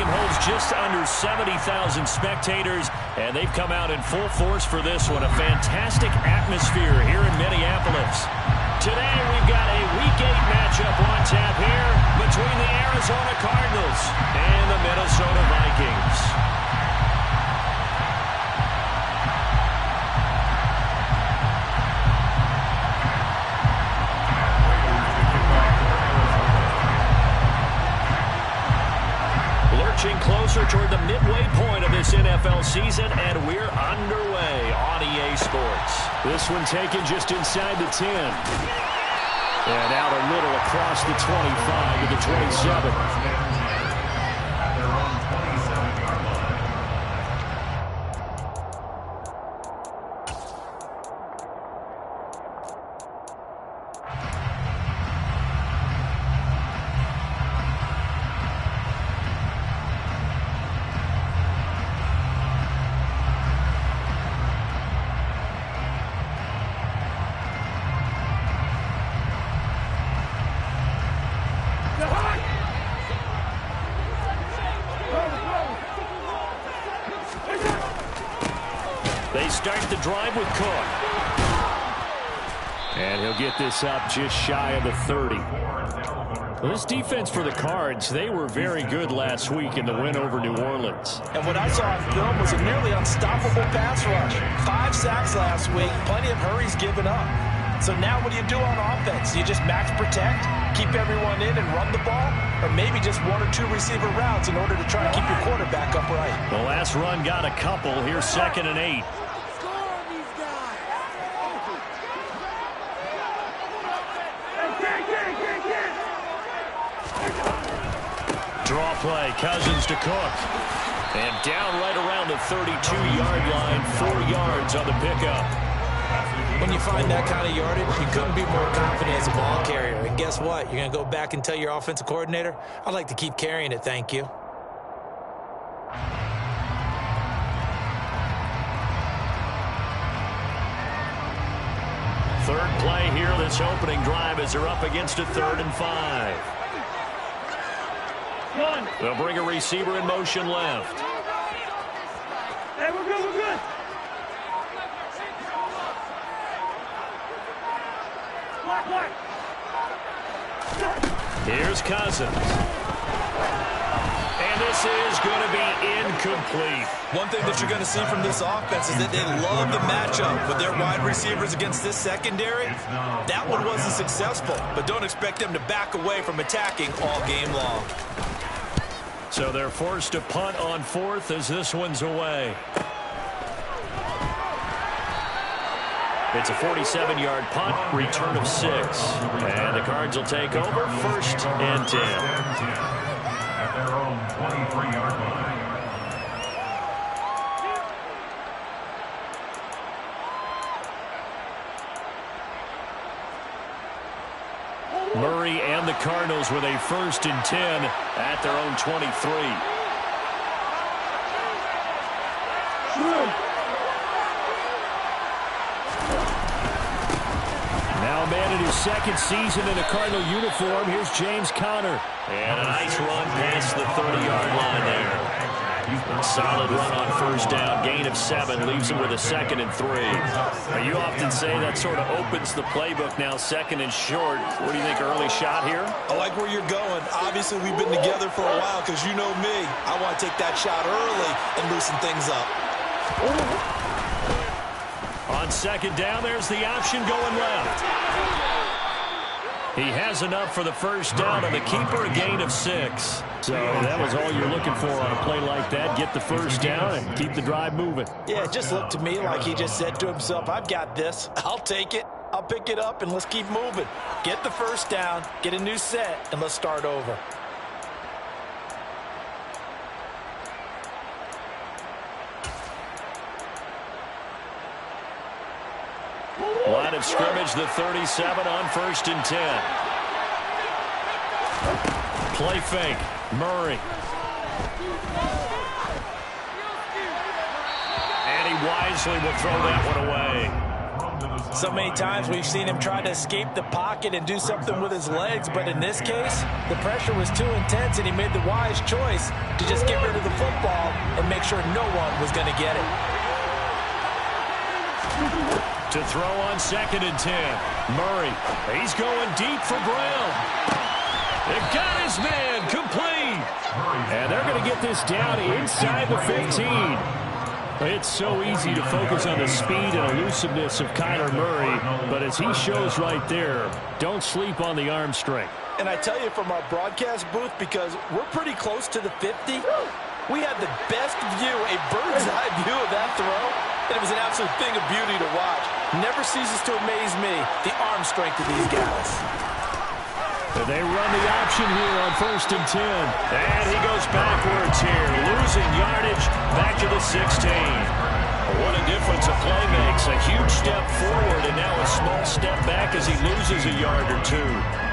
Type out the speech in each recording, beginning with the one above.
holds just under 70,000 spectators, and they've come out in full force for this one. A fantastic atmosphere here in Minneapolis. Today we've got a Week 8 matchup on tap here between the Arizona Cardinals and the Minnesota Vikings. Closer toward the midway point of this NFL season, and we're underway on EA Sports. This one taken just inside the 10. And out a little across the 25 to the 27. They start the drive with Cook. And he'll get this up just shy of the 30. Well, this defense for the Cards, they were very good last week in the win over New Orleans. And what I saw on film was a nearly unstoppable pass rush. 5 sacks last week, plenty of hurries given up. So now what do you do on offense? Do you just max protect, keep everyone in and run the ball? Or maybe just 1 or 2 receiver routes in order to try to keep your quarterback upright? The last run got a couple. Here's 2nd and 8. Draw play, Cousins to Cook. And down right around the 32-yard line, 4 yards on the pickup. When you find that kind of yardage, you couldn't be more confident as a ball carrier. And guess what? You're going to go back and tell your offensive coordinator, I'd like to keep carrying it, thank you. Third play here, this opening drive as they're up against a 3rd and 5. They'll bring a receiver in motion left. Hey, we're good, we're good. Here's Cousins. And this is going to be incomplete. One thing that you're going to see from this offense is that they love the matchup with their wide receivers against this secondary. That one wasn't successful, but don't expect them to back away from attacking all game long. So they're forced to punt on 4th as this one's away. It's a 47-yard punt, return of 6. And the Cards will take over 1st and 10. At their own 23-yard line. Murray and the Cardinals with a 1st and 10 at their own 23. Now a man in his 2nd season in a Cardinal uniform. Here's James Conner. And a nice run past the 30-yard line there. A solid run on 1st down. Gain of 7 leaves him with a 2nd and 3. Now, you often say that sort of opens the playbook now, 2nd and short. What do you think, early shot here? I like where you're going. Obviously, we've been together for a while because you know me. I want to take that shot early and loosen things up. On 2nd down, there's the option going left. He has enough for the 1st down on the keeper, a gain of 6. So that was all you're looking for on a play like that. Get the 1st down and keep the drive moving. Yeah, it just looked to me like he just said to himself, I've got this. I'll take it. I'll pick it up, and let's keep moving. Get the 1st down, get a new set, and let's start over. Line of scrimmage, the 37 on 1st and 10. Play fake. Murray. And he wisely will throw that one away. So many times we've seen him try to escape the pocket and do something with his legs, but in this case, the pressure was too intense and he made the wise choice to just get rid of the football and make sure no one was going to get it. To throw on 2nd and 10. Murray, he's going deep for Brown. They got his man complete. And they're going to get this down inside the 15. It's so easy to focus on the speed and elusiveness of Kyler Murray, but as he shows right there, don't sleep on the arm strength. And I tell you from our broadcast booth, because we're pretty close to the 50, we had the best view, a bird's eye view of that throw, and it was an absolute thing of beauty to watch. Never ceases to amaze me, the arm strength of these guys. They run the option here on 1st and 10. And he goes backwards here, losing yardage back to the 16. What a difference a play makes. A huge step forward and now a small step back as he loses a yard or two.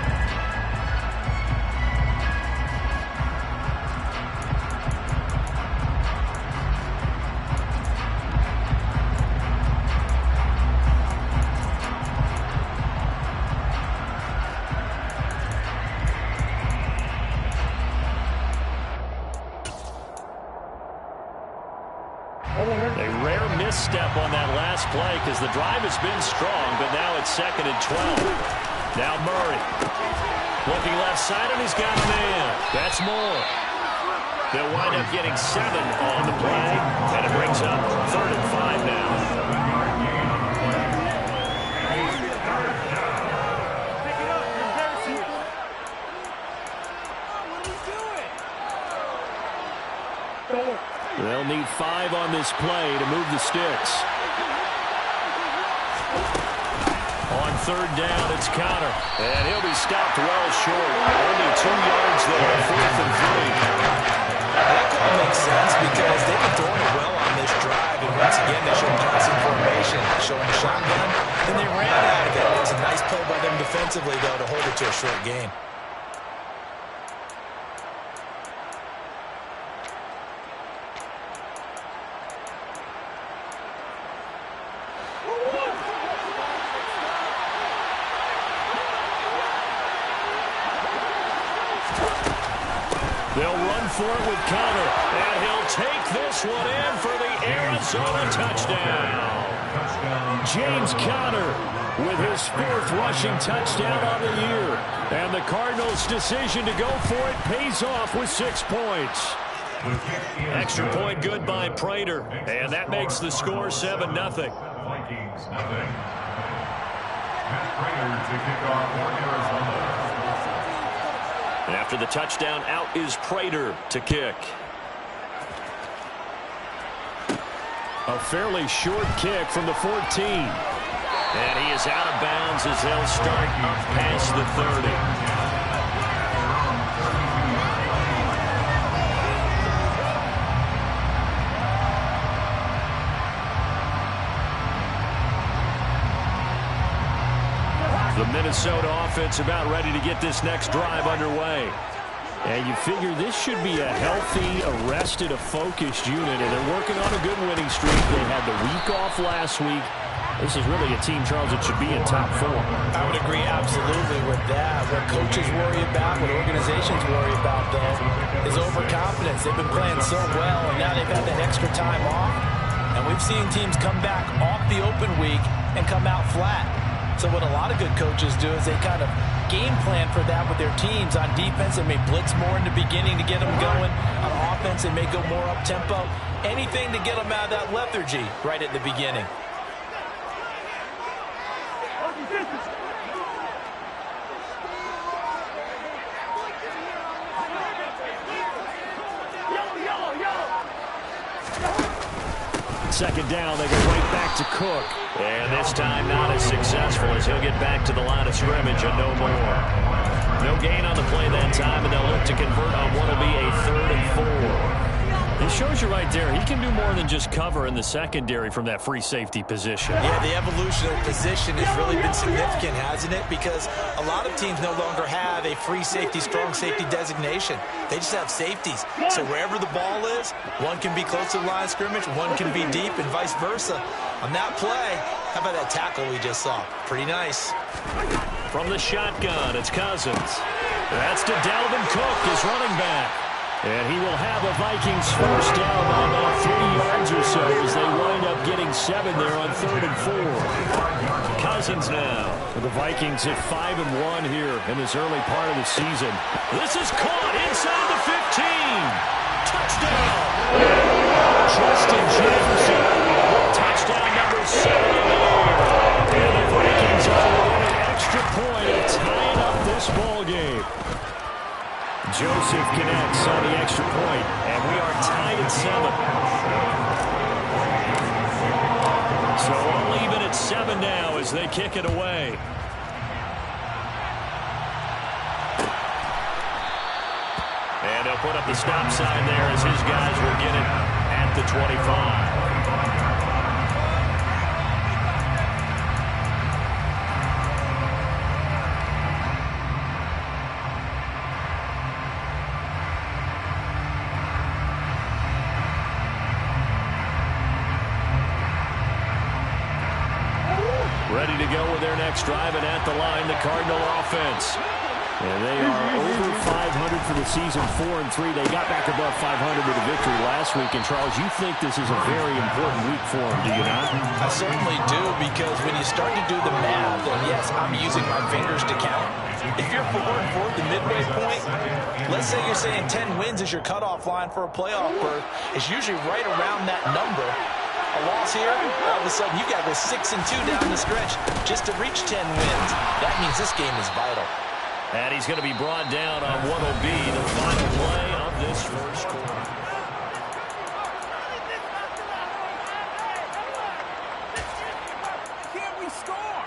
A rare misstep on that last play because the drive has been strong, but now it's 2nd and 12. Now Murray looking left side, and he's got a man. That's more. They'll wind up getting 7 on the play, and it brings up 3rd and 5 now. They'll need 5 on this play to move the sticks. On 3rd down, it's Conner. And he'll be stopped well short. Only 2 yards there, 4th and 3. That call makes sense because they've been throwing it well on this drive. And once again, they showed passing formation, showing the shotgun, and they ran out of it. It's a nice play by them defensively, though, to hold it to a short gain. They'll run for it with Conner, and he'll take this one in for the Arizona touchdown. James Conner with his 4th rushing touchdown on the year. And the Cardinals' decision to go for it pays off with 6 points. Extra point good by Prater, and that makes the score 7-0. Vikings, nothing. Matt Prater to kick off for Arizona. And after the touchdown, out is Prater to kick. A fairly short kick from the 14. And he is out of bounds as they'll start up past the 30. The Minnesota offense about ready to get this next drive underway. And you figure this should be a healthy, arrested, a focused unit, and they're working on a good winning streak. They had the week off last week. This is really a team, Charles, that should be in top 4. I would agree absolutely with that. What coaches worry about, what organizations worry about, though, is overconfidence. They've been playing so well, and now they've had that extra time off. And we've seen teams come back off the open week and come out flat. So what a lot of good coaches do is they kind of game plan for that with their teams. On defense, they may blitz more in the beginning to get them going. On offense, they may go more up-tempo. Anything to get them out of that lethargy right at the beginning. Second down, they go right back to Cook. And this time not as successful as he'll get back to the line of scrimmage and no more. No gain on the play that time, and they'll look to convert on what will be a 3rd and 4. This shows you right there, he can do more than just cover in the secondary from that free safety position. Yeah, the evolution of position has really been significant, hasn't it? Because a lot of teams no longer have a free safety, strong safety designation. They just have safeties. So wherever the ball is, one can be close to the line of scrimmage, one can be deep, and vice versa. On that play, how about that tackle we just saw? Pretty nice. From the shotgun, it's Cousins. That's to Dalvin Cook, his running back. And he will have a Vikings first down by about 3 yards or so as they wind up getting 7 there on 3rd and 4. Cousins now. The Vikings at 5-1 here in this early part of the season. This is caught inside the 15. Touchdown. Justin Jefferson. Touchdown number 7 in the air. And the Vikings are within an extra point of tying up this ball game. Joseph connects on the extra point, and we are tied at 7. So all even at 7 now as they kick it away. And they'll put up the stop sign there as his guys will get it at the 25. Ready to go with their next drive, and at the line, the Cardinal offense. And they are over 500 for the season, 4-3. They got back above 500 with a victory last week. And, Charles, you think this is a very important week for them, do you not? I certainly do, because when you start to do the math, and yes, I'm using my fingers to count. If you're 4-4 at the midway point, let's say you're saying 10 wins is your cutoff line for a playoff berth. It's usually right around that number. A loss here, all of a sudden you got to go 6-2 down the stretch just to reach 10 wins. That means this game is vital. And he's going to be brought down on what will be the final play of this first quarter. Can we score?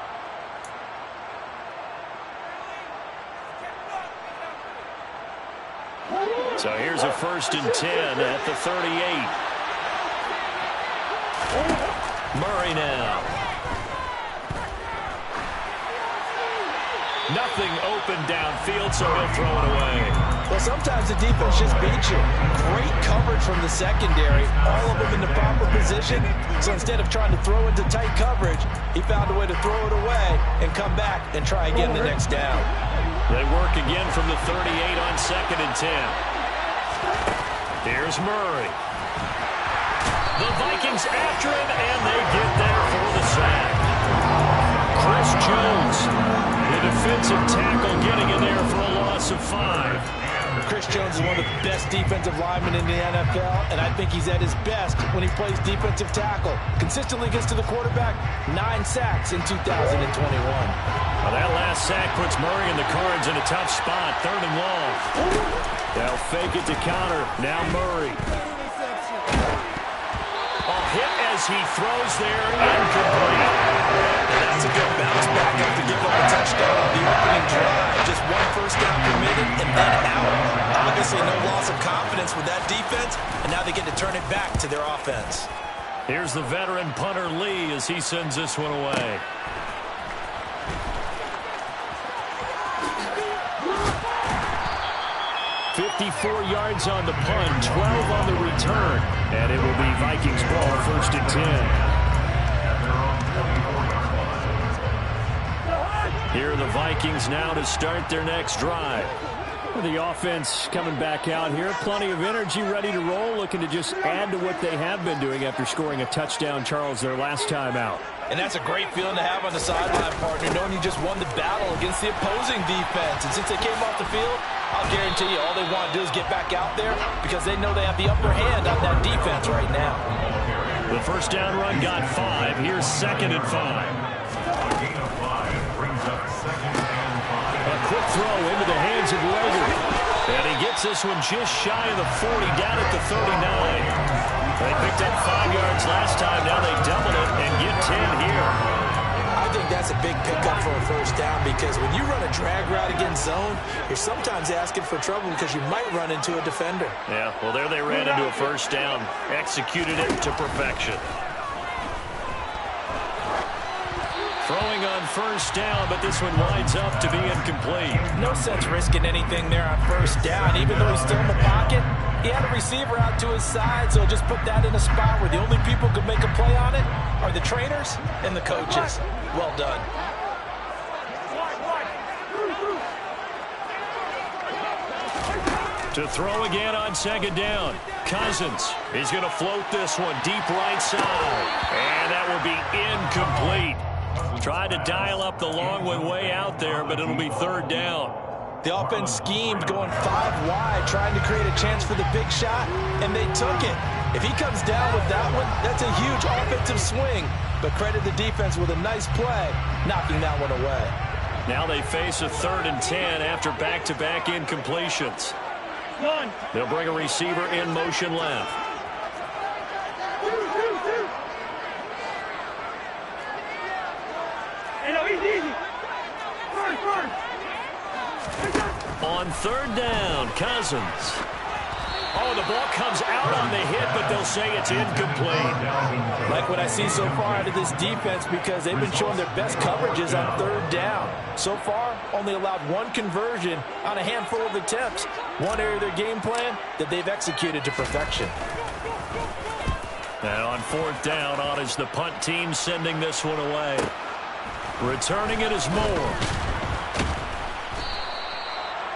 So here's a 1st and 10 at the 38. Murray now. Nothing open downfield, so he'll throw it away. Well, sometimes the defense just beats you. Great coverage from the secondary, all of them in the proper position. So instead of trying to throw into tight coverage, he found a way to throw it away and come back and try again the next down. They work again from the 38 on 2nd and 10. Here's Murray. The Vikings after him, and they get there for the sack. Chris Jones, the defensive tackle, getting in there for a loss of 5. Chris Jones is one of the best defensive linemen in the NFL, and I think he's at his best when he plays defensive tackle. Consistently gets to the quarterback, 9 sacks in 2021. Well, that last sack puts Murray and the Cards in a tough spot, 3rd and long. They'll fake it to counter. Now Murray. Hit as he throws there, incomplete. That's a good bounce back after giving up a touchdown on the opening drive. Just 1 first down committed and then out. Obviously no loss of confidence with that defense, and now they get to turn it back to their offense. Here's the veteran punter Lee as he sends this one away. "54 yards on the punt, 12 on the return, and it will be Vikings ball, 1st and 10. Here are the Vikings now to start their next drive. The offense coming back out here, plenty of energy, ready to roll, looking to just add to what they have been doing after scoring a touchdown, Charles, their last time out. And that's a great feeling to have on the sideline, partner, knowing you just won the battle against the opposing defense. And since they came off the field, I'll guarantee you all they want to do is get back out there because they know they have the upper hand on that defense right now. The first down run got 5. Here's 2nd and 5. A gain of 5 brings up 2nd and 5. A quick throw into the hands of Logan. And he gets this one just shy of the 40, down at the 39. They picked up 5 yards last time. Now they double it and get 10 here. I I think that's a big pickup for a first down because when you run a drag route against zone, you're sometimes asking for trouble because you might run into a defender. Yeah, well, there they ran into a first down, executed it to perfection. Throwing on first down, but this one winds up to be incomplete. No sense risking anything there on first down. Even though he's still in the pocket, he had a receiver out to his side, so just put that in a spot where the only people who can make a play on it are the trainers and the coaches. Well done. To throw again on second down. Cousins. He's going to float this one deep right side. And that will be incomplete. Tried to dial up the long one way out there, but it'll be third down. The offense schemed going 5 wide, trying to create a chance for the big shot, and they took it. If he comes down with that one, that's a huge offensive swing. But credit the defense with a nice play, knocking that one away. Now they face a 3rd and 10 after back-to-back incompletions. They'll bring a receiver in motion left. On 3rd down, Cousins. Oh, the ball comes out on the hit, but they'll say it's incomplete. Like what I see so far out of this defense because they've been showing their best coverages on 3rd down. So far, only allowed 1 conversion on a handful of attempts. One area of their game plan that they've executed to perfection. And on 4th down, on is the punt team sending this one away. Returning it is Moore.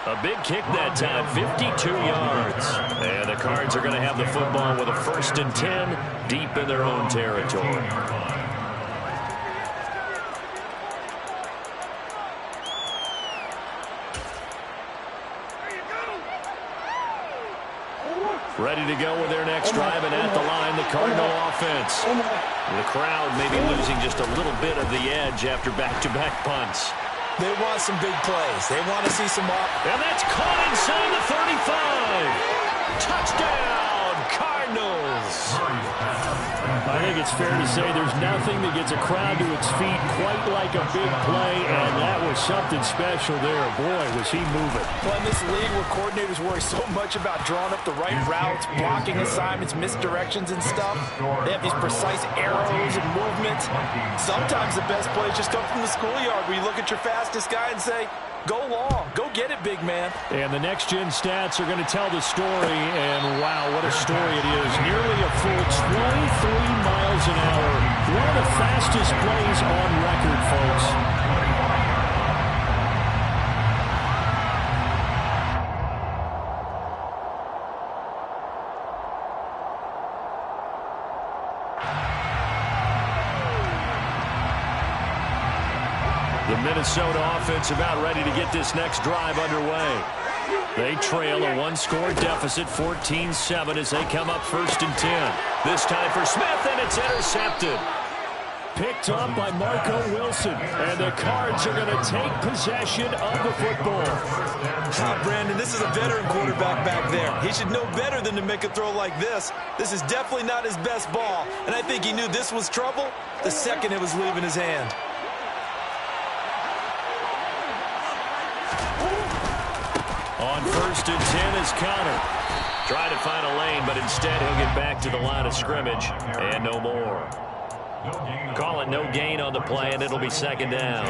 A big kick that time, 52 yards. And the Cards are going to have the football with a 1st and 10 deep in their own territory. Ready to go with their next drive, and at the line, the Cardinal offense. The crowd maybe losing just a little bit of the edge after back-to-back punts. They want some big plays. They want to see some up. And that's caught inside the 35. Touchdown, Cardinals. I think it's fair to say there's nothing that gets a crowd to its feet quite like a big play, and that was something special there. Boy, was he moving. Well, in this league where coordinators worry so much about drawing up the right routes, blocking assignments, misdirections and stuff, they have these precise arrows and movements. Sometimes the best plays just come from the schoolyard where you look at your fastest guy and say, go long. Go get it, big man. And the next-gen stats are going to tell the story, and wow, what a story it is. Nearly a full 23 miles an hour. One of the fastest plays on record, folks. The Minnesota offense about ready to get this next drive underway. They trail a 1-score deficit, 14-7, as they come up 1st and 10. This time for Smith, and it's intercepted. Picked up by Marco Wilson, and the Cards are going to take possession of the football. Brandon, this is a veteran quarterback back there. He should know better than to make a throw like this. This is definitely not his best ball, and I think he knew this was trouble the second it was leaving his hand. On 1st and 10 is Connor. Trying to find a lane, but instead he'll get back to the line of scrimmage, and no more. Call it no gain on the play, and it'll be 2nd down.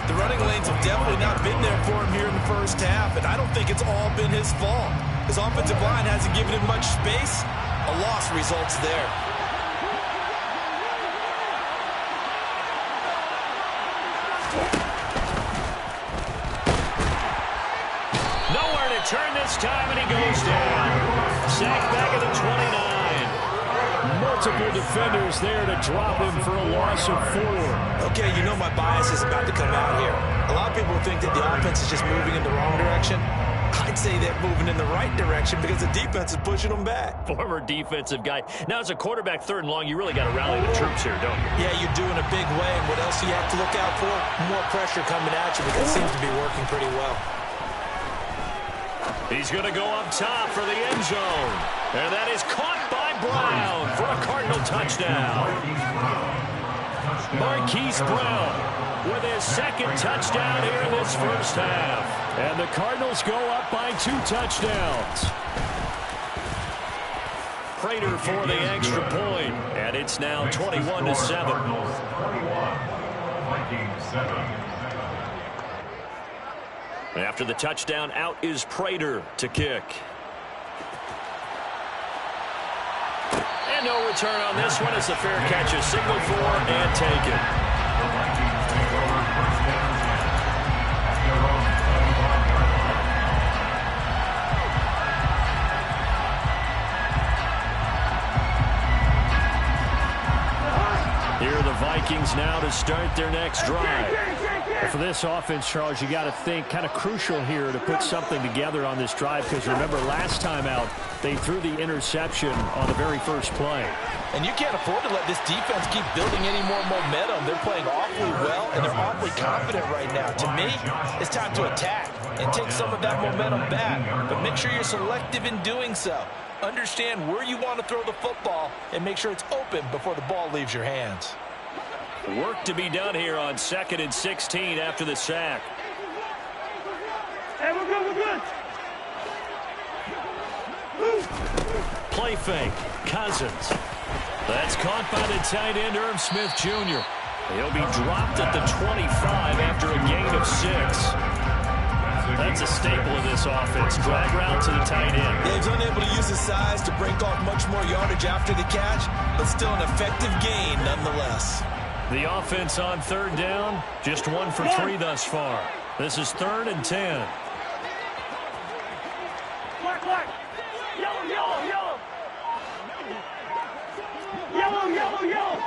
The running lanes have definitely not been there for him here in the first half, and I don't think it's all been his fault. His offensive line hasn't given him much space. A loss results there. Nowhere to turn this time, and he goes down. Sacked back at the 29. Multiple defenders there to drop him for a loss of 4. Okay, you know my bias is about to come out here. A lot of people think that the offense is just moving in the wrong direction. I'd say they're moving in the right direction because the defense is pushing them back. Former defensive guy. Now, as a quarterback, 3rd and long, you really got to rally the troops here, don't you? Yeah, you're doing a big way, and what else do you have to look out for? More pressure coming at you, but it seems to be working pretty well. He's going to go up top for the end zone. And that is caught by Brown for a Cardinal touchdown. Marquise Brown with his second touchdown here in this first half. And the Cardinals go up by 2 touchdowns. Prater for the extra point, and it's now 21-7. After the touchdown, out is Prater to kick. And no return on this one as the fair catch is signaled for and taken. The Vikings take over first down at their own 21 yard line. Here are the Vikings now to start their next drive. For this offense, Charles, you got to think kind of crucial here to put something together on this drive, because remember last time out they threw the interception on the very first play. And you can't afford to let this defense keep building any more momentum. They're playing awfully well, and they're awfully confident right now. To me, it's time to attack and take some of that momentum back. But make sure you're selective in doing so. Understand where you want to throw the football and make sure it's open before the ball leaves your hands. Work to be done here on 2nd and 16 after the sack. Hey, we're good, we're good. Play fake. Cousins. That's caught by the tight end, Irv Smith Jr. He'll be dropped at the 25 after a gain of 6. That's a staple of this offense. Drag route to the tight end. Yeah, he's unable to use his size to break off much more yardage after the catch, but still an effective gain nonetheless. The offense on 3rd down, just 1 for 3 thus far. This is 3rd and 10. Black, black. Yellow, yellow, yellow. Yellow, yellow, yellow.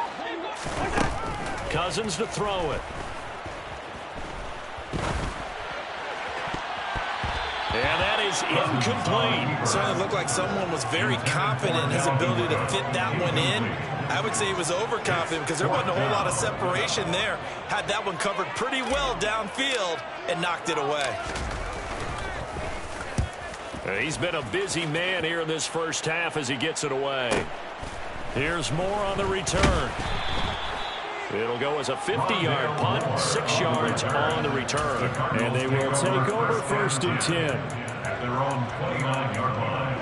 Cousins to throw it. And that is incomplete. Certainly looked like someone was very confident in his ability to fit that one in. I would say he was overconfident because there wasn't a whole lot of separation there. Had that one covered pretty well downfield and knocked it away. He's been a busy man here in this first half as he gets it away. Here's more on the return. It'll go as a 50-yard punt, 6 yards on the return. And they will take over 1st and 10. At their own 29-yard line.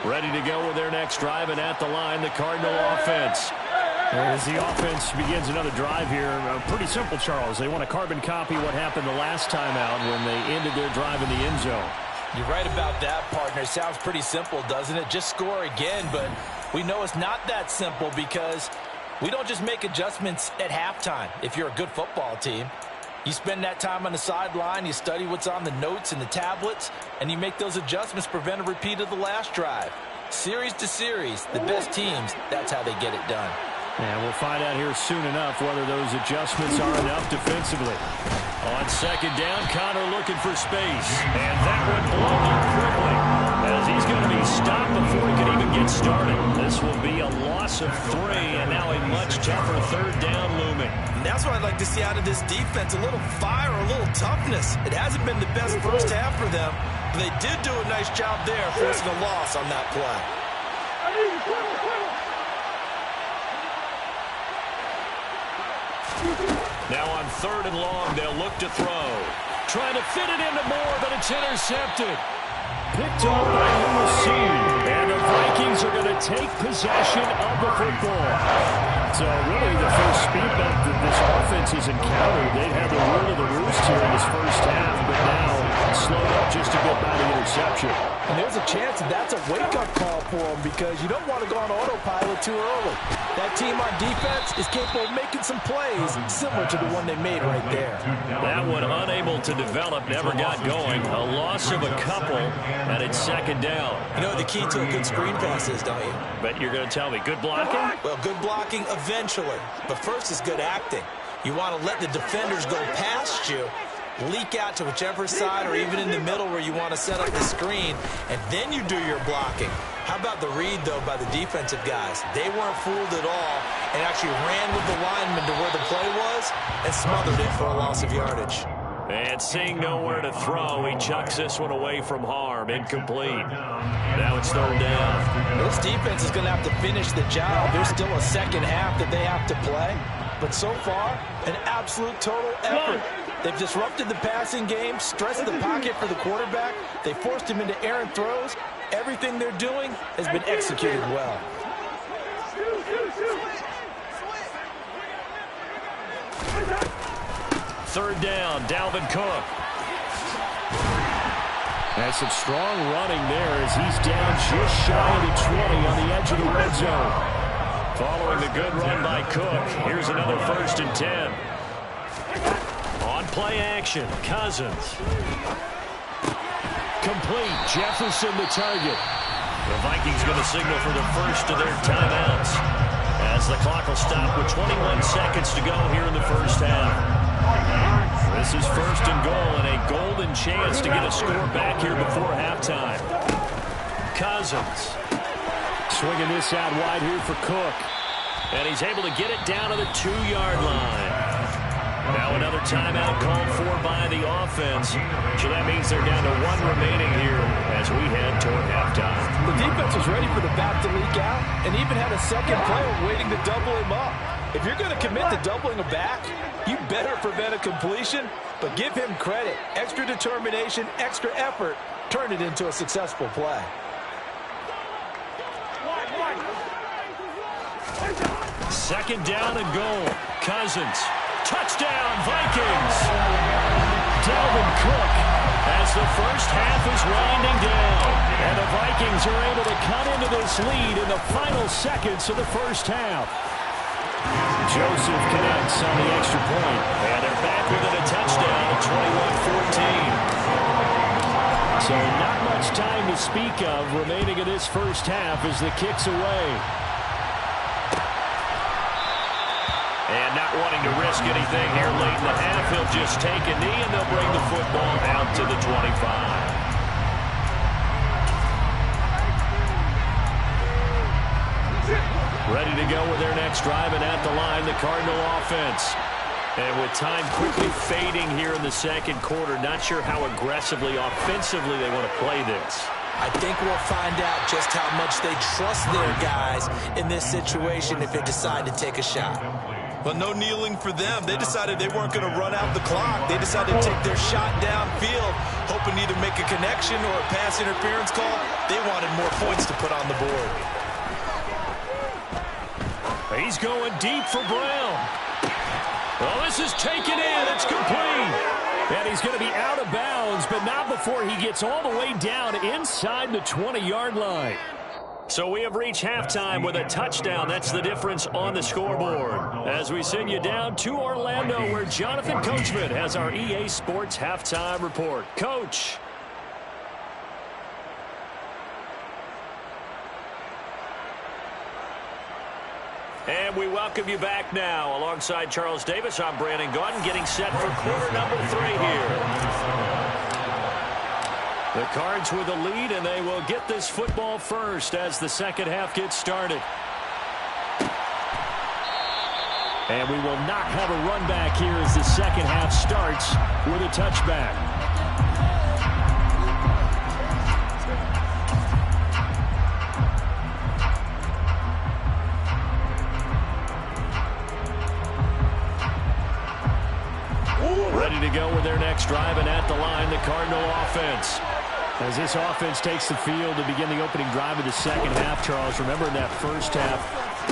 Ready to go with their next drive, and at the line, the Cardinal offense. As the offense begins another drive here, pretty simple, Charles. They want to carbon copy what happened the last time out when they ended their drive in the end zone. You're right about that, partner. Sounds pretty simple, doesn't it? Just score again, but we know it's not that simple because we don't just make adjustments at halftime if you're a good football team. You spend that time on the sideline, you study what's on the notes and the tablets, and you make those adjustments to prevent a repeat of the last drive. Series to series, the best teams, that's how they get it done. And we'll find out here soon enough whether those adjustments are enough defensively. On 2nd down, Connor looking for space. And that one blown up quickly as he's going to be stopped before he can even get started. This will be a loss of 3, and now a much tougher 3rd down looming. And that's what I'd like to see out of this defense, a little fire, a little toughness. It hasn't been the best first half for them, but they did do a nice job there forcing a loss on that play. Now on 3rd and long, they'll look to throw. Trying to fit it into Moore, but it's intercepted. Picked off by Lewis. And the Vikings are going to take possession of the football. So really the first speed bump that this offense has encountered, they've had the rule of the roost here in this first half, but now slowed up just a bit by the interception. And there's a chance that that's a wake-up call for them because you don't want to go on autopilot too early. That team on defense is capable of making some plays similar to the one they made right there. That one unable to develop, never got going. A loss of a couple, and it's 2nd down. You know what the key to a good screen pass is, don't you? Bet you're going to tell me. Good blocking? Well, good blocking eventually. But first is good acting. You want to let the defenders go past you, leak out to whichever side or even in the middle where you want to set up the screen, and then you do your blocking. How about the read, though, by the defensive guys? They weren't fooled at all and actually ran with the lineman to where the play was and smothered it for a loss of yardage. And seeing nowhere to throw, he chucks this one away from harm. Incomplete. Now it's third down. This defense is going to have to finish the job. There's still a second half that they have to play. But so far, an absolute total effort. They've disrupted the passing game, stressed the pocket for the quarterback. They forced him into errant throws. Everything they're doing has been executed well. Third down, Dalvin Cook. And some strong running there as he's down just shy of the 20 on the edge of the red zone. Following the good run by Cook, here's another 1st and 10. On play action, Cousins. Complete, Jefferson the target. The Vikings going to signal for the first of their timeouts as the clock will stop with 21 seconds to go here in the first half. This is 1st and goal and a golden chance to get a score back here before halftime. Cousins. Swinging this out wide here for Cook. And he's able to get it down to the 2-yard line. Now another timeout called for by the offense. So that means they're down to 1 remaining here as we head toward halftime. The defense was ready for the back to leak out and even had a second player waiting to double him up. If you're going to commit to doubling a back, you better prevent a completion, but give him credit. Extra determination, extra effort, turn it into a successful play. Second down and goal. Cousins. Touchdown, Vikings. Dalvin Cook as the first half is winding down. And the Vikings are able to cut into this lead in the final seconds of the first half. Joseph connects on the extra point. And they're back within a touchdown at 21-14. So not much time to speak of remaining in this first half as the kick's away. And not wanting to risk anything here late in the half, he'll just take a knee and they'll bring the football out to the 25. Ready to go with their next drive, and at the line, the Cardinal offense. And with time quickly fading here in the second quarter, not sure how aggressively, offensively they want to play this. I think we'll find out just how much they trust their guys in this situation if they decide to take a shot. Well, no kneeling for them. They decided they weren't going to run out the clock. They decided to take their shot downfield, hoping to either make a connection or a pass interference call. They wanted more points to put on the board. He's going deep for Brown. Well, this is taken in. It's complete. And he's going to be out of bounds, but not before he gets all the way down inside the 20-yard line. So we have reached halftime with a touchdown. That's the difference on the scoreboard. As we send you down to Orlando, where Jonathan Coachman has our EA Sports halftime report. Coach. And we welcome you back now. Alongside Charles Davis, I'm Brandon Gaudin, getting set for quarter number 3 here. The Cards with the lead, and they will get this football first as the second half gets started. And we will not have a run back here as the second half starts with a touchback. Ready to go with their next drive, and at the line, the Cardinal offense. As this offense takes the field to begin the opening drive of the second half, Charles, remember in that first half,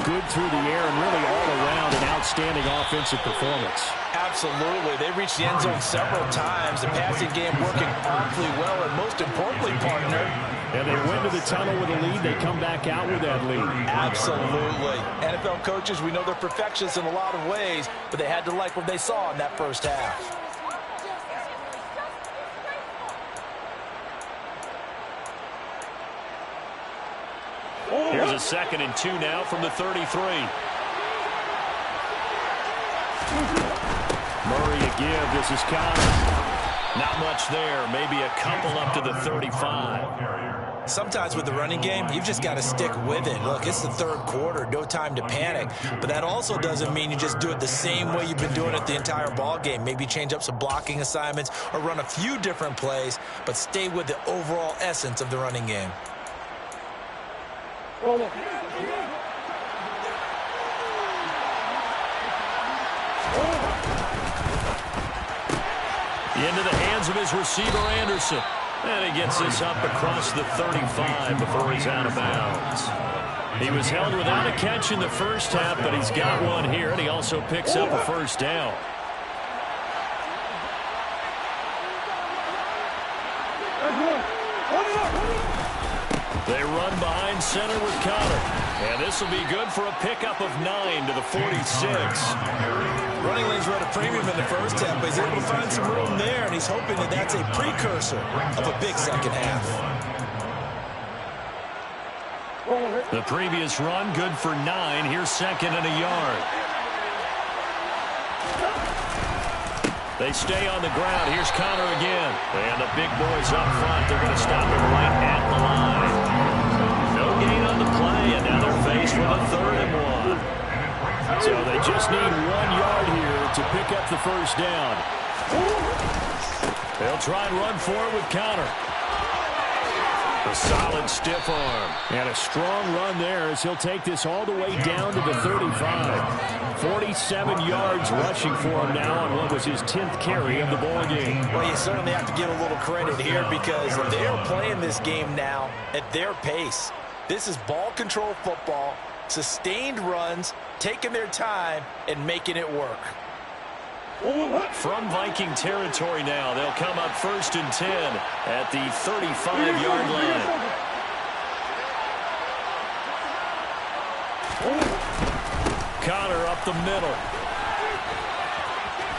good through the air and really all around an outstanding offensive performance. Absolutely. They reached the end zone several times. The passing game working awfully well, and most importantly, partner. And they went to the tunnel with a lead. They come back out with that lead. Absolutely. NFL coaches, we know they're perfectionists in a lot of ways, but they had to like what they saw in that first half. Here's a 2nd and 2 now from the 33. Murray a give. This is Connor. Not much there. Maybe a couple up to the 35. Sometimes with the running game, you've just got to stick with it. Look, it's the third quarter, no time to panic. But that also doesn't mean you just do it the same way you've been doing it the entire ball game. Maybe change up some blocking assignments or run a few different plays, but stay with the overall essence of the running game. Into the hands of his receiver, Anderson. And he gets this up across the 35 before he's out of bounds. He was held without a catch in the first half, but he's got one here, and he also picks up a first down. They run behind center with Connor. And this will be good for a pickup of 9 to the 46. Running lanes were at a premium in the first half, but he's able to find some room there, and he's hoping that that's a precursor of a big second half. The previous run, good for 9. Here's second and a yard. They stay on the ground. Here's Connor again. And the big boys up front. They're going to stop him right at the line. No gain on the play, and now they're faced with a 3rd and 1. So they just need 1 yard here to pick up the first down. They'll try and run for it with Connor. A solid stiff arm. And a strong run there as he'll take this all the way down to the 35. 47 yards rushing for him now on what was his 10th carry of the ball game. Well, you certainly have to give a little credit here because they're playing this game now at their pace. This is ball control football, sustained runs, taking their time, and making it work. From Viking territory now, they'll come up 1st and 10 at the 35-yard line. Connor up the middle.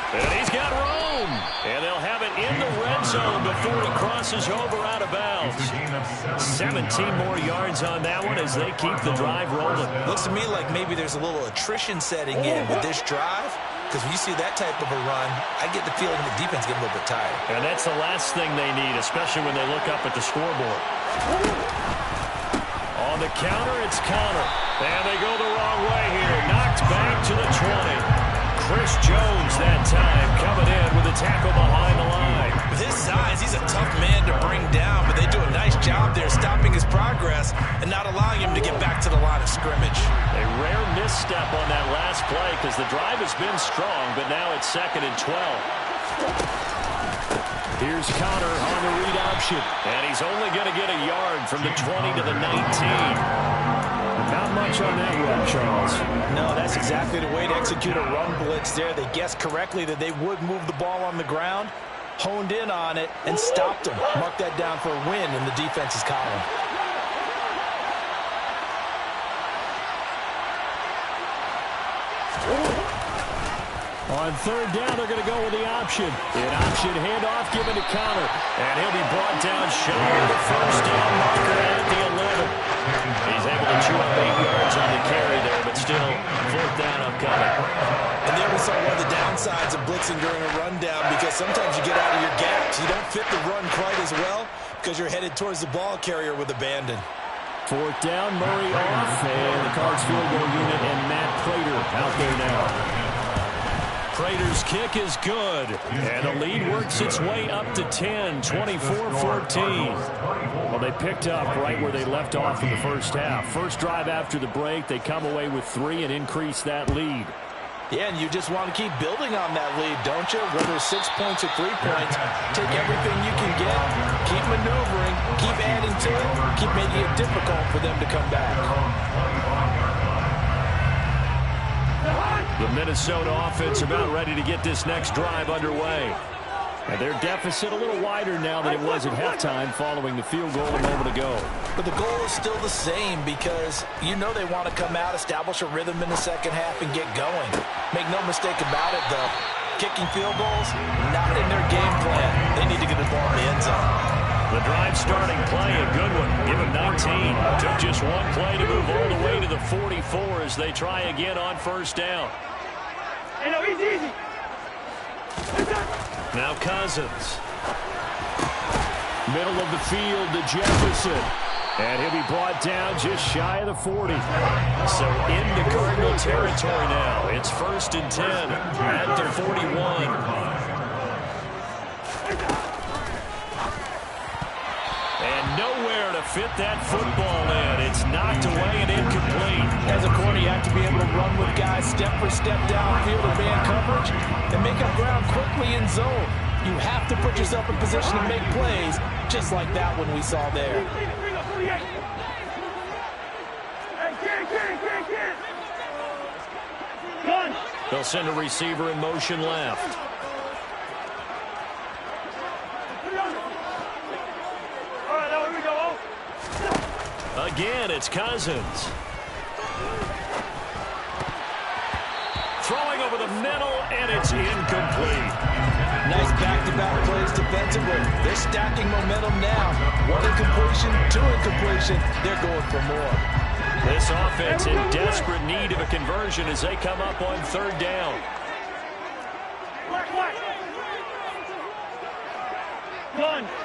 And he's got room. And they'll have it in the red zone before he crosses over out of bounds. 17 more yards on that one as they keep the drive rolling. Looks to me like maybe there's a little attrition setting in with this drive. Because when you see that type of a run, I get the feeling the defense get a little bit tired. And that's the last thing they need, especially when they look up at the scoreboard. On the counter, it's Connor. And they go the wrong way here. Knocked back to the 20. Chris Jones that time coming in with a tackle behind the line. With his size, he's a tough man to bring down, but they do a nice job there stopping his progress and not allowing him to get back to the line of scrimmage. A rare misstep on that last play because the drive has been strong, but now it's 2nd and 12. Here's Connor on the read option. And he's only going to get a yard from the 20 to the 19. Not much on that run, Charles. No, that's exactly the way to execute a run blitz there. They guessed correctly that they would move the ball on the ground, honed in on it, and stopped them. Mark that down for a win in the defense's column. On 3rd down, they're going to go with the option. An option handoff given to Connor. And he'll be brought down shy of the first down marker at the 11. He's able to chew up 8 yards on the carry there, but still 4th down upcoming. And there we saw one of the downsides of blitzing during a rundown because sometimes you get out of your gaps. You don't fit the run quite as well because you're headed towards the ball carrier with abandon. 4th down, Murray off, and the Cards field goal unit and Matt Prater out there now. Prater's kick is good, and the lead works its way up to 10, 24-14. Well, they picked up right where they left off in the first half. First drive after the break, they come away with 3 and increase that lead. Yeah, and you just want to keep building on that lead, don't you? Whether it's 6 points or 3 points, take everything you can get, keep maneuvering, keep adding to it, keep making it difficult for them to come back. The Minnesota offense about ready to get this next drive underway. And their deficit a little wider now than it was at halftime following the field goal a moment ago. But the goal is still the same because you know they want to come out, establish a rhythm in the second half, and get going. Make no mistake about it, though. Kicking field goals, not in their game plan. They need to get the ball in the end zone. The drive starting play, a good one. Give him 19. Took just one play to move all the way to the 44 as they try again on 1st down. Hey, no, easy. Now Cousins. Middle of the field to Jefferson. And he'll be brought down just shy of the 40. So into Cardinal territory now. It's 1st and 10 at the 41. And nowhere to fit that football in. It's knocked away and incomplete. As a corner, you have to be able to run with guys step for step downfield or man coverage and make up ground quickly in zone. You have to put yourself in position to make plays, just like that one we saw there. They'll send a receiver in motion left. Again, it's Cousins. Throwing over the middle, and it's incomplete. Nice back-to-back plays defensively. They're stacking momentum now. 1 incompletion, 2 incompletion. They're going for more. This offense in desperate need of a conversion as they come up on 3rd down.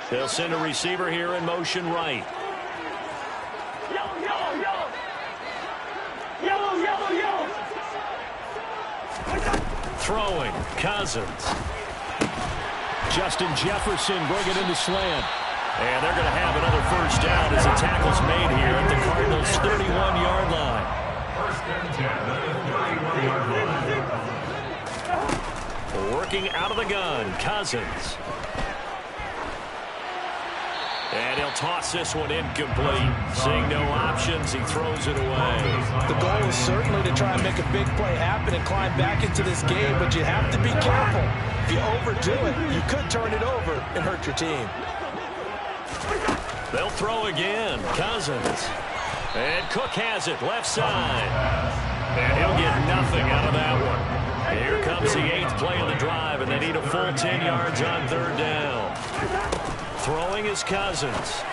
They'll send a receiver here in motion right. Throwing, Cousins. Justin Jefferson bring it into slant. And they're going to have another 1st down as the tackle's made here at the Cardinals' 31-yard line. 1st and 10. Working out of the gun, Cousins. And he'll toss this one incomplete. Seeing no options, he throws it away. The goal is certainly to try and make a big play happen and climb back into this game, but you have to be careful. If you overdo it, you could turn it over and hurt your team. They'll throw again, Cousins. And Cook has it, left side. And he'll get nothing out of that one. Here comes the 8th play of the drive, and they need a full 10 yards on 3rd down. Throwing is Cousins.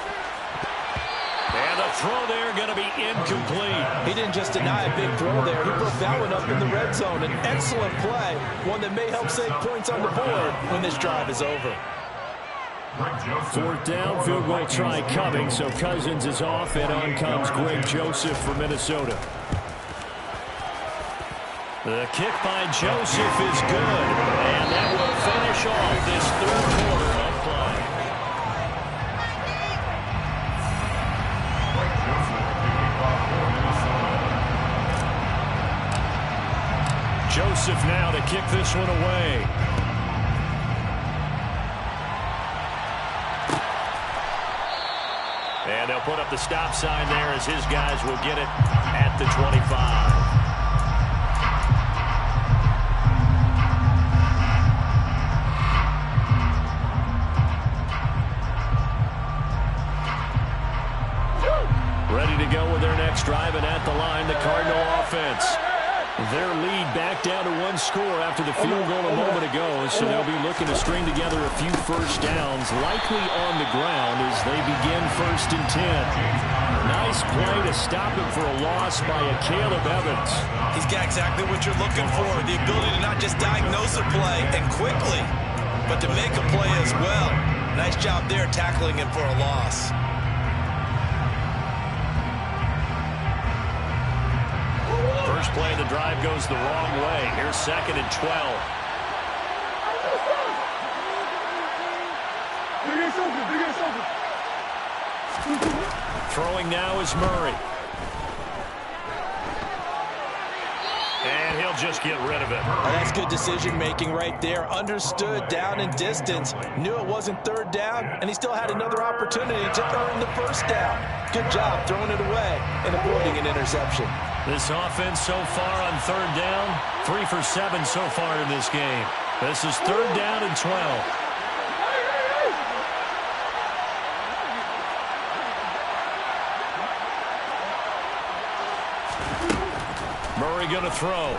And the throw there going to be incomplete. He didn't just deny a big throw there. He broke that one up in the red zone. An excellent play, one that may help save points on the board when this drive is over. 4th down, field goal try coming, so Cousins is off, and on comes Greg Joseph for Minnesota. The kick by Joseph is good, and that will finish off this 3rd quarter of play. Joseph now to kick this one away. And they'll put up the stop sign there as his guys will get it at the 25. Ready to go with their next drive, and at the line, the Cardinal offense. Their lead back down to 1 score after the field goal a moment ago, so they'll be looking to string together a few 1st downs, likely on the ground as they begin 1st and 10. Nice play to stop him for a loss by a Caleb Evans. He's got exactly what you're looking for, the ability to not just diagnose a play and quickly, but to make a play as well. Nice job there tackling him for a loss. First play of the drive goes the wrong way. Here's 2nd and 12. Throwing now is Murray. And he'll just get rid of it. That's good decision-making right there. Understood down and distance. Knew it wasn't 3rd down, and he still had another opportunity to earn the 1st down. Good job throwing it away and avoiding an interception. This offense so far on 3rd down, 3 for 7 so far in this game. This is 3rd down and 12. Murray going to throw.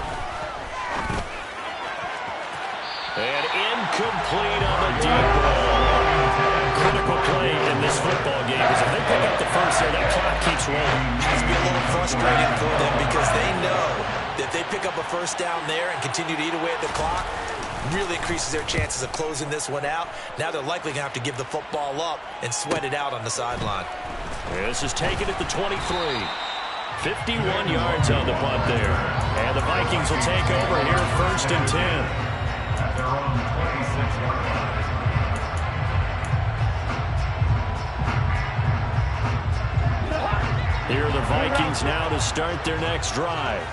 And incomplete on the deep ball. Critical play in this football game because if they pick up the first there, that clock keeps rolling. Has to be a little frustrating for them because they know that they pick up a 1st down there and continue to eat away at the clock, really increases their chances of closing this one out. Now they're likely going to have to give the football up and sweat it out on the sideline. This is taken at the 23. 51 yards on the punt there. And the Vikings will take over here first and 10. At their own 26-yard line. Here are the Vikings now to start their next drive.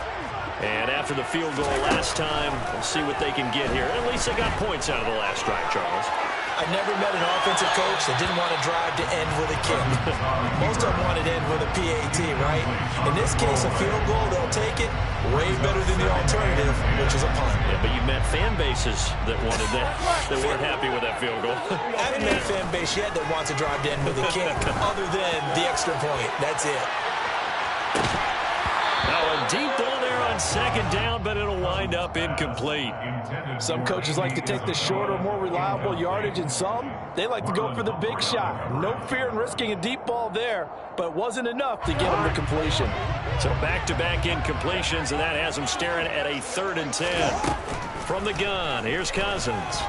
And after the field goal last time, we'll see what they can get here. At least they got points out of the last drive, Charles. I never met an offensive coach that didn't want to drive to end with a kick. Most of them wanted to end with a PAT, right? In this case, a field goal, they'll take it. Way better than the alternative, which is a punt. Yeah, but you met fan bases that wanted that, that weren't happy with that field goal. I haven't met a fan base yet that wants to drive to end with a kick, other than the extra point. That's it. Now a deep ball there on second down, but it'll wind up incomplete. Some coaches like to take the shorter, more reliable yardage, and some, they like to go for the big shot. No fear in risking a deep ball there, but it wasn't enough to get him to completion. So back-to-back incompletions, and that has him staring at a 3rd and 10. From the gun, here's Cousins.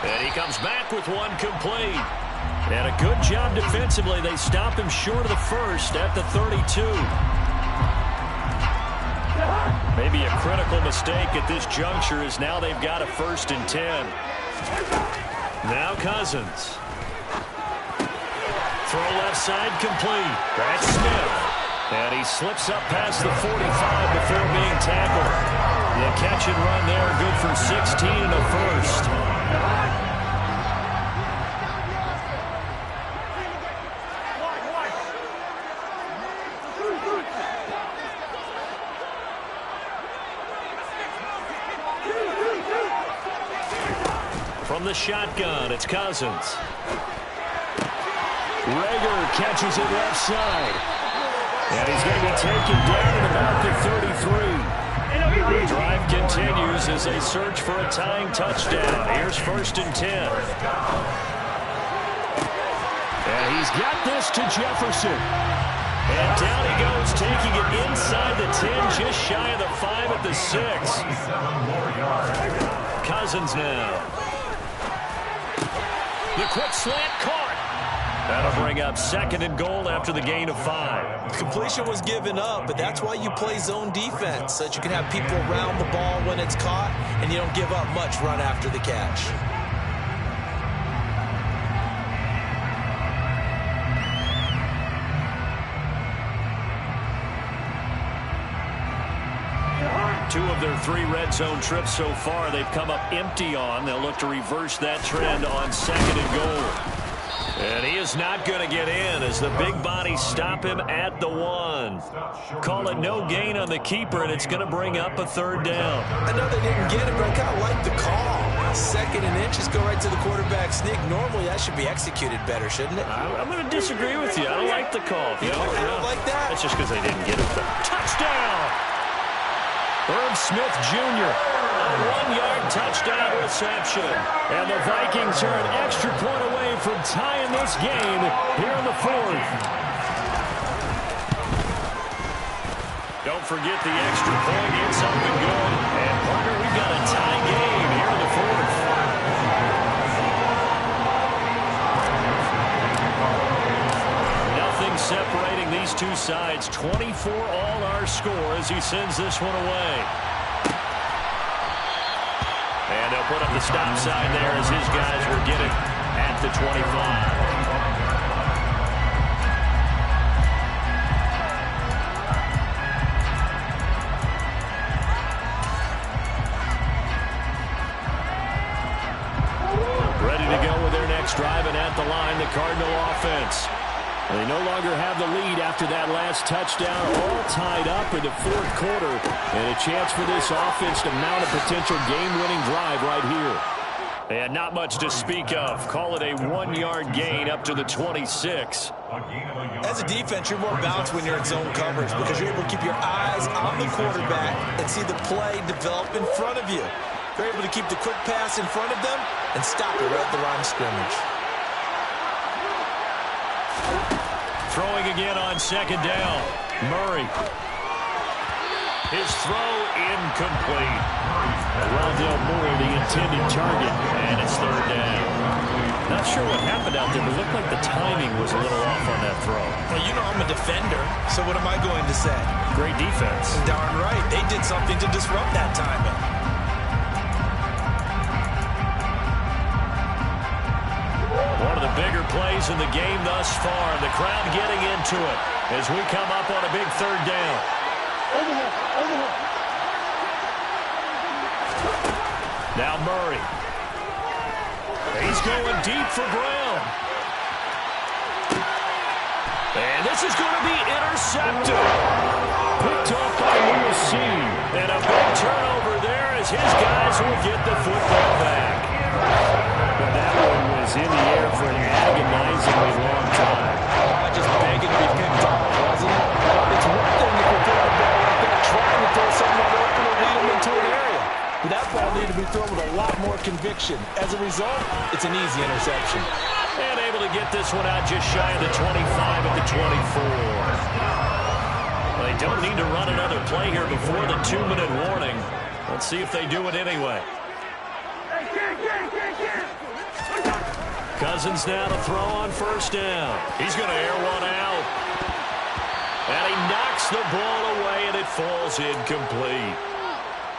And he comes back with one complete. And a good job defensively. They stop him short of the first at the 32. Maybe a critical mistake at this juncture is now they've got a 1st and 10. Now Cousins. Throw left side complete. That's Smith. And he slips up past the 45 before being tackled. The catch and run there, good for 16 and a first. From the shotgun, it's Cousins. Reagor catches it left side. And he's going to be taken down at about the 33. The drive continues as they search for a tying touchdown. Here's 1st and 10. And he's got this to Jefferson. And down he goes, taking it inside the 10, just shy of the 5 at the 6. Cousins now. The quick slant caught. That'll bring up 2nd and goal after the gain of 5. Completion was given up, but that's why you play zone defense, so that you can have people around the ball when it's caught, and you don't give up much run after the catch. Two of their 3 red zone trips so far they've come up empty on. They'll look to reverse that trend on 2nd and goal. And he is not going to get in as the big bodies stop him at the 1. Call it no gain on the keeper, and it's going to bring up a 3rd down. I know they didn't get it, but I kind of like the call. 2nd and inches, go right to the quarterback sneak. Normally, that should be executed better, shouldn't it? I'm going to disagree with you. I don't like the call. You don't like that? That's just because they didn't get it. Touchdown! Irv Smith Jr. A 1-yard touchdown reception. And the Vikings are an extra point away from tying this game here in the 4th. Don't forget the extra point. It's up and good. And, partner, we've got a tie game here in the 4th. Nothing separating these two sides. 24 all our score as he sends this one away. And they'll put up the stop sign there as his guys will get it at the 25. Ready to go with their next drive, and at the line, the Cardinal offense. They no longer have the lead after that last touchdown, all tied up in the 4th quarter, and a chance for this offense to mount a potential game-winning drive right here. And not much to speak of. Call it a 1-yard gain up to the 26. As a defense, you're more balanced when you're in zone coverage because you're able to keep your eyes on the quarterback and see the play develop in front of you. You're able to keep the quick pass in front of them and stop it right at the line of scrimmage. Throwing again on 2nd down. Murray. His throw incomplete. Rondale Moore, the intended target, and it's third down. Not sure what happened out there, but it looked like the timing was a little off on that throw. Well, you know I'm a defender, so what am I going to say? Great defense. Darn right. They did something to disrupt that timing. One of the bigger plays in the game thus far. The crowd getting into it as we come up on a big third down. Now Murray. He's going deep for Brown. And this is going to be intercepted. Picked off by Lewis Cine. And a big turnover there as his guys will get the football back. But that one was in the air for an agonizingly long time. Just begging to be picked off, wasn't it? It's one thing if you're throwing a ball like that, trying to throw someone open or lead them into an area. But that ball needed to be thrown with a lot more conviction. As a result, it's an easy interception. And able to get this one out just shy of the 25 at the 24. Well, they don't need to run another play here before the 2-minute warning. Let's see if they do it anyway. Cousins now to throw on first down. He's going to air one out. And he knocks the ball away, and it falls incomplete.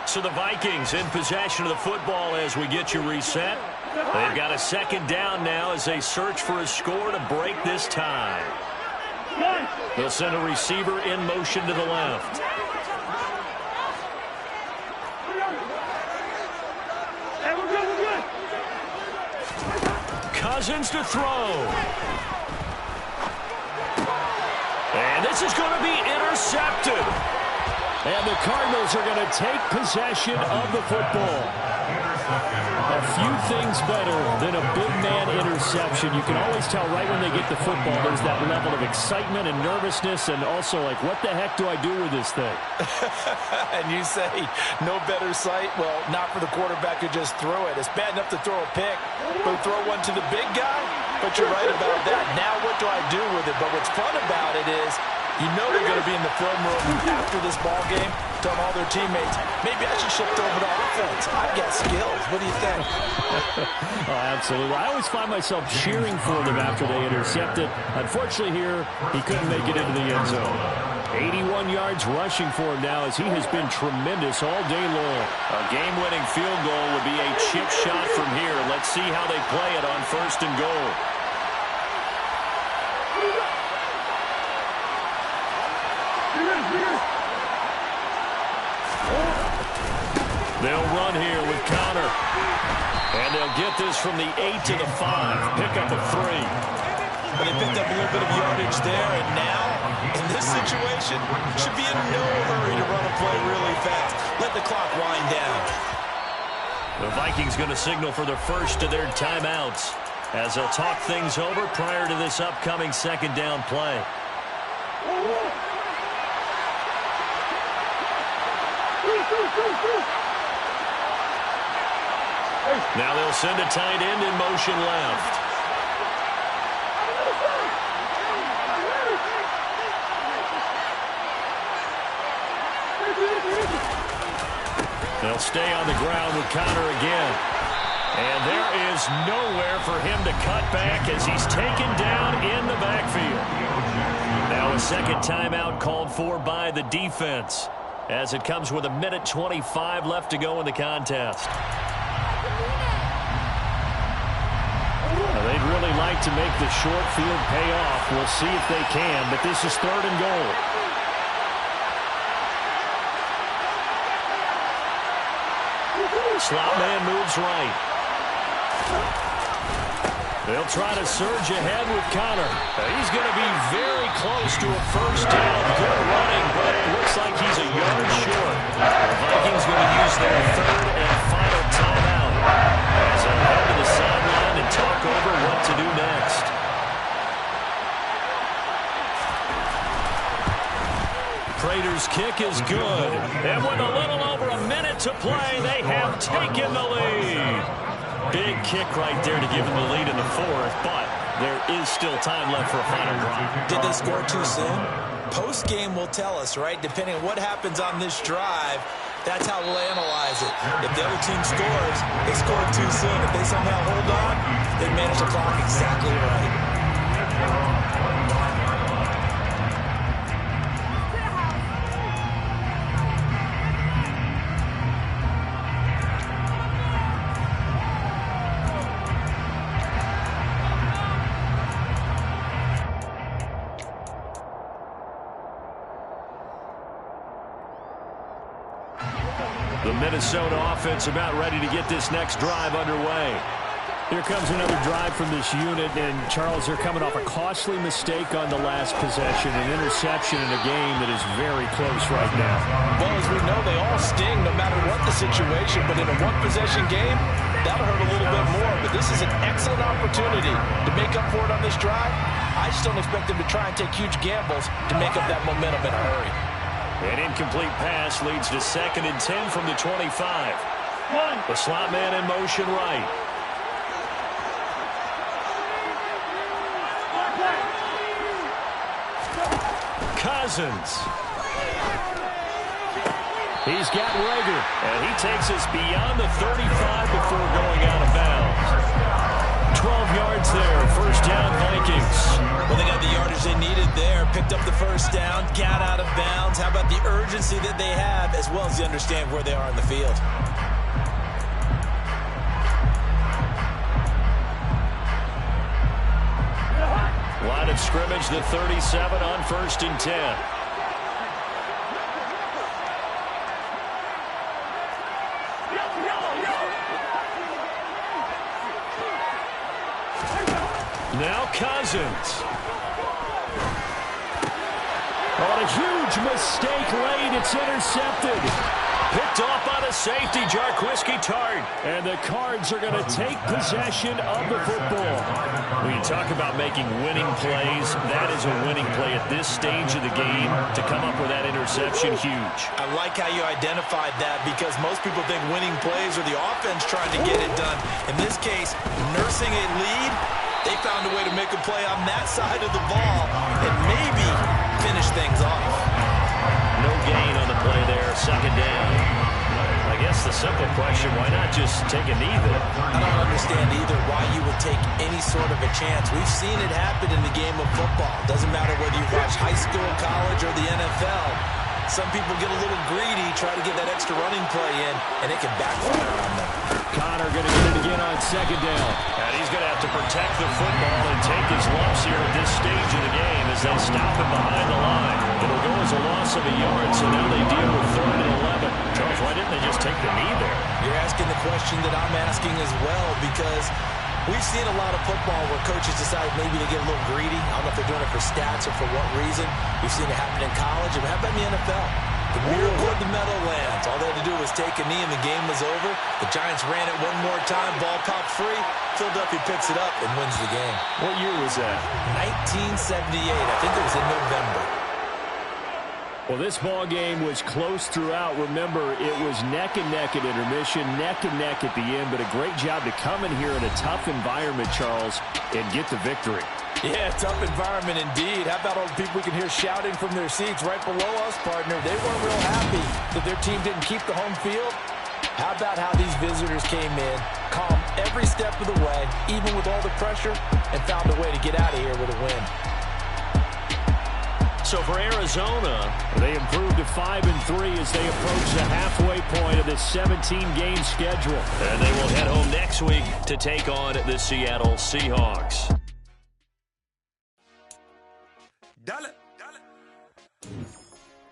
So the Vikings in possession of the football as we get you reset. They've got a second down now as they search for a score to break this tie. They'll send a receiver in motion to the left. Cousins to throw. And this is going to be intercepted. And the Cardinals are going to take possession of the football. A few things better than a big man interception. You can always tell right when they get the football, there's that level of excitement and nervousness and also like, what the heck do I do with this thing? And you say, no better sight? Well, not for the quarterback who just threw it. It's bad enough to throw a pick, but throw one to the big guy? But you're right about that. Now what do I do with it? But what's fun about it is, you know they're going to be in the film room after this ball game, telling all their teammates, maybe I should shift over to offense. I've got skills. What do you think? Oh, absolutely. I always find myself cheering for them after they intercept it. Unfortunately here, he couldn't make it into the end zone. 81 yards rushing for him now as he has been tremendous all day long. A game-winning field goal would be a chip shot from here. Let's see how they play it on first and goal. They'll run here with Connor. And they'll get this from the 8 to the 5. Pick up of 3. But they picked up a little bit of yardage there, and now, in this situation, should be in no hurry to run a play really fast. Let the clock wind down. The Vikings going to signal for the first of their timeouts as they'll talk things over prior to this upcoming second down play. Now they'll send a tight end in motion left. They'll stay on the ground with Connor again. And there is nowhere for him to cut back as he's taken down in the backfield. Now a second timeout called for by the defense as it comes with 1:25 left to go in the contest. They'd really like to make the short field pay off. We'll see if they can, but this is third and goal. Slot man moves right. They'll try to surge ahead with Connor. He's going to be very close to a first down. Good running, but it looks like he's a yard short. The Vikings going to use their third and final timeout as they head to the sideline and talk over what to do next. Prater's kick is good. And with a little over a minute to play, they have taken the lead. Big kick right there to give them the lead in the fourth, but there is still time left for a final drive. Did they score too soon? Post-game will tell us, right? Depending on what happens on this drive, that's how we'll analyze it. If the other team scores, they scored too soon. If they somehow hold on, they manage the clock exactly right. The Minnesota offense about ready to get this next drive underway. Here comes another drive from this unit, and Charles, they're coming off a costly mistake on the last possession, an interception in a game that is very close right now. Well, as we know, they all sting no matter what the situation, but in a one-possession game, that'll hurt a little bit more. But this is an excellent opportunity to make up for it on this drive. I just don't expect them to try and take huge gambles to make up that momentum in a hurry. An incomplete pass leads to 2nd and 10 from the 25. The slot man in motion right. Cousins. He's got Rager. And he takes us beyond the 35 before going out of bounds. 12 yards there. First down, Vikings. Well, they got the yardage they needed there. Picked up the first down, got out of bounds. How about the urgency that they have, as well as they understand where they are in the field? Line of scrimmage, the 37 on 1st and 10. Now Cousins. On a huge mistake late, it's intercepted. Picked off on a safety, Jarquiski Tart. And the Cards are going to take possession of the football. When you talk about making winning plays, that is a winning play at this stage of the game. To come up with that interception, huge. I like how you identified that, because most people think winning plays are the offense trying to get it done. In this case, nursing a lead, they found a way to make a play on that side of the ball and maybe finish things off. No gain on the play there, 2nd down. I guess the simple question, why not just take a knee there? I don't understand either why you would take any sort of a chance. We've seen it happen in the game of football. Doesn't matter whether you watch high school, college, or the NFL. Some people get a little greedy, try to get that extra running play in, and it can backfire on them. Connor going to get it again on 2nd down. And he's going to have to protect the football and take his lumps here at this stage of the game as they stop him behind the line. It'll go as a loss of a yard, so now they deal with 3rd and 11. Charles, why didn't they just take the knee there? You're asking the question that I'm asking as well, because we've seen a lot of football where coaches decide maybe to get a little greedy. I don't know if they're doing it for stats or for what reason. We've seen it happen in college, and how about in the NFL? The miracle of the Meadowlands. All they had to do was take a knee and the game was over. The Giants ran it one more time. Ball popped free. Philadelphia picks it up and wins the game. What year was that? 1978. I think it was in November. Well, this ball game was close throughout. Remember, it was neck and neck at intermission, neck and neck at the end, but a great job to come in here in a tough environment, Charles, and get the victory. Yeah, tough environment indeed. How about all the people we can hear shouting from their seats right below us, partner? They weren't real happy that their team didn't keep the home field. How about how these visitors came in, calm every step of the way, even with all the pressure, and found a way to get out of here with a win. So for Arizona, they improved to 5-3 as they approach the halfway point of this 17-game schedule. And they will head home next week to take on the Seattle Seahawks. Dollar.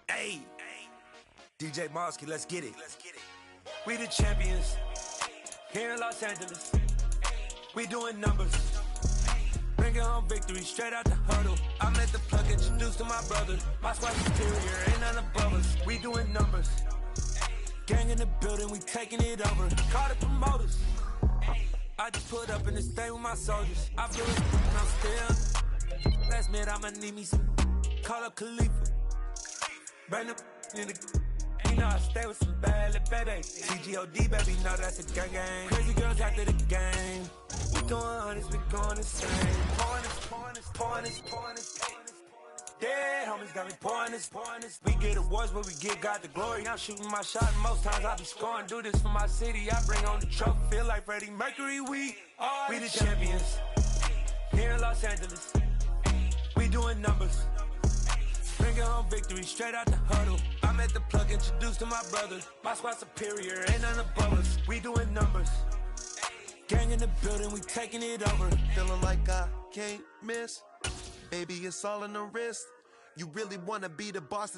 Hey, DJ Mosky, let's get it. We the champions here in Los Angeles. We doing numbers. Bringing home victory straight out the huddle. I'm at the plug, introduced to my brother. My squad superior, ain't none above us. We doing numbers. Gang in the building, we taking it over. Call the promoters. I just put up in this thing with my soldiers. I feel it, and I'm still. Last minute, I'ma need me some. Call up Khalifa. Bring the in the. You know I stay with some bad little baby. TGOD, baby, know that's a gang gang. Crazy girls after the game. We going honest, we going insane. Pouring this. Dead homies got me pouring this. We get awards, but we give God the glory. I'm shooting my shot, and most times I be scoring. Do this for my city, I bring on the trophy. Feel like Freddie Mercury, we the champions. Here in Los Angeles, we doing numbers. Bringing home victory straight out the huddle. I'm at the plug, introduced to my brothers. My squad superior, ain't none above us. We doing numbers. Gang in the building, we taking it over. Feeling like I can't miss. Baby, it's all in the wrist. You really wanna be the boss.